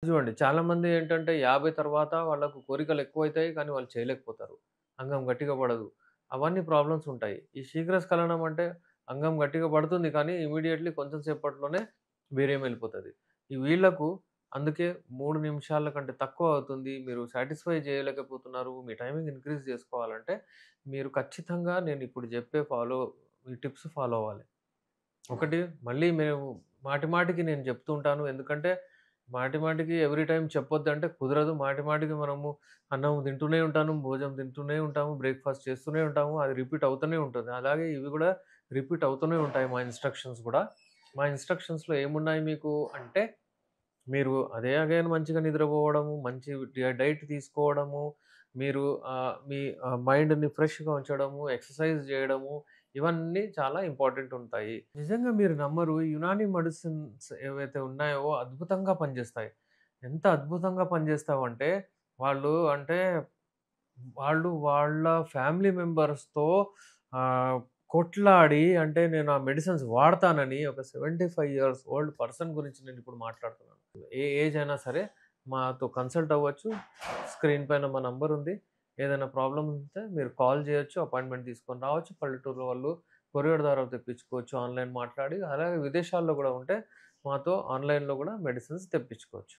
నిజమండి. చాలామంది ఏంటంటే 50 తర్వాత వాళ్ళకు కోరికలు ఎక్కువైతాయి. కానీ వాళ్ళు చేయలేకపోతారు. అంగం గట్టిగా పడదు. అవన్నీ ప్రాబ్లమ్స్ ఉంటాయి. ఈ శీఘ్రస్ఖలనం అంటే అంగం గట్టిగా పడుతుంది. కానీ ఇమ్మీడియేట్‌లీ కొంచెం సేపట్లోనే వీర్యం వెళ్ళిపోతది. ఈ వీళ్ళకు అందుకే 3 నిమిషాల కంటే తక్కువ అవుతుంది. మీరు సాటిస్ఫై చేయలేకపోతున్నారు. మీ టైమింగ్ ఇంక్రీజ్ చేసుకోవాలంటే మీరు ఖచ్చితంగా నేను ఇప్పుడు చెప్పే ఈ టిప్స్ ఫాలో అవ్వాలి. ఒకటి మళ్ళీ మేము మాటి మాటికి నేను చెప్తూ ఉంటాను. ఎందుకంటే మాటి మాటికి ఎవ్రీ టైమ్ చెప్పొద్దంటే కుదరదు. మాటి మాటికి మనము అన్నం తింటూనే ఉంటాను, భోజనం తింటూనే ఉంటాము, బ్రేక్‌ఫాస్ట్ చేస్తూనే ఉంటాము. అది రిపీట్ అవుతూనే ఉంటుంది. అలాగే ఇవి గూడా రిపీట్ అవుతూనే ఉంటాయి మా ఇన్‌స్ట్రక్షన్స్ గూడా. మా ఇన్‌స్ట్రక్షన్స్‌లో ఏమున్నాయి మీకు అంటే మీరు అదే అగైన్ మంచిగా నిద్రపోవడము, మంచి డైట్ తీసుకోవడము, మీరు మీ మైండ్‌ని ఫ్రెష్‌గా ఉంచడము, ఎక్సర్సైజ్ జేయడము, ఇవన్నీ చాలా ఇంపార్టెంట్ ఉంటాయి. నిజంగా మీరు నమ్మరు యునాని మెడిసిన్స్ ఏవైతే ఉన్నాయో అద్భుతంగా పనిజేస్తాయి. ఎంత అద్భుతంగా పనిజేస్తావంటే అంటే వాళ్ళు వాళ్ళ ఫ్యామిలీ మెంబర్స్‌తో కొట్లాడి అంటే నేను ఆ మెడిసిన్స్ వాడతానని ఒక 75 ఇయర్స్ ఓల్డ్ పర్సన్ గురించి నేనిప్పుడు మాట్లాడుతున్నాను. ఏ ఏజ్ అయినా సరే మాతో కన్సల్ట్ అవ్వచ్చు. స్క్రీన్ పైన మా నంబర్ ఉంది. ఏదైనా ప్రాబ్లమ్ ఉంటే మీరు కాల్ చేయొచ్చు. అపాయింట్‌మెంట్ తీసుకొని రావచ్చు. పల్లెటూరు వాళ్ళు కొరియర్ ద్వారా తెప్పించుకోవచ్చు. ఆన్‌లైన్ మాట్లాడి అలాగే విదేశాల్లో గూడా ఉంటే మాతో ఆన్‌లైన్‌లో గూడా మెడిసిన్స్ తెప్పించుకోవచ్చు.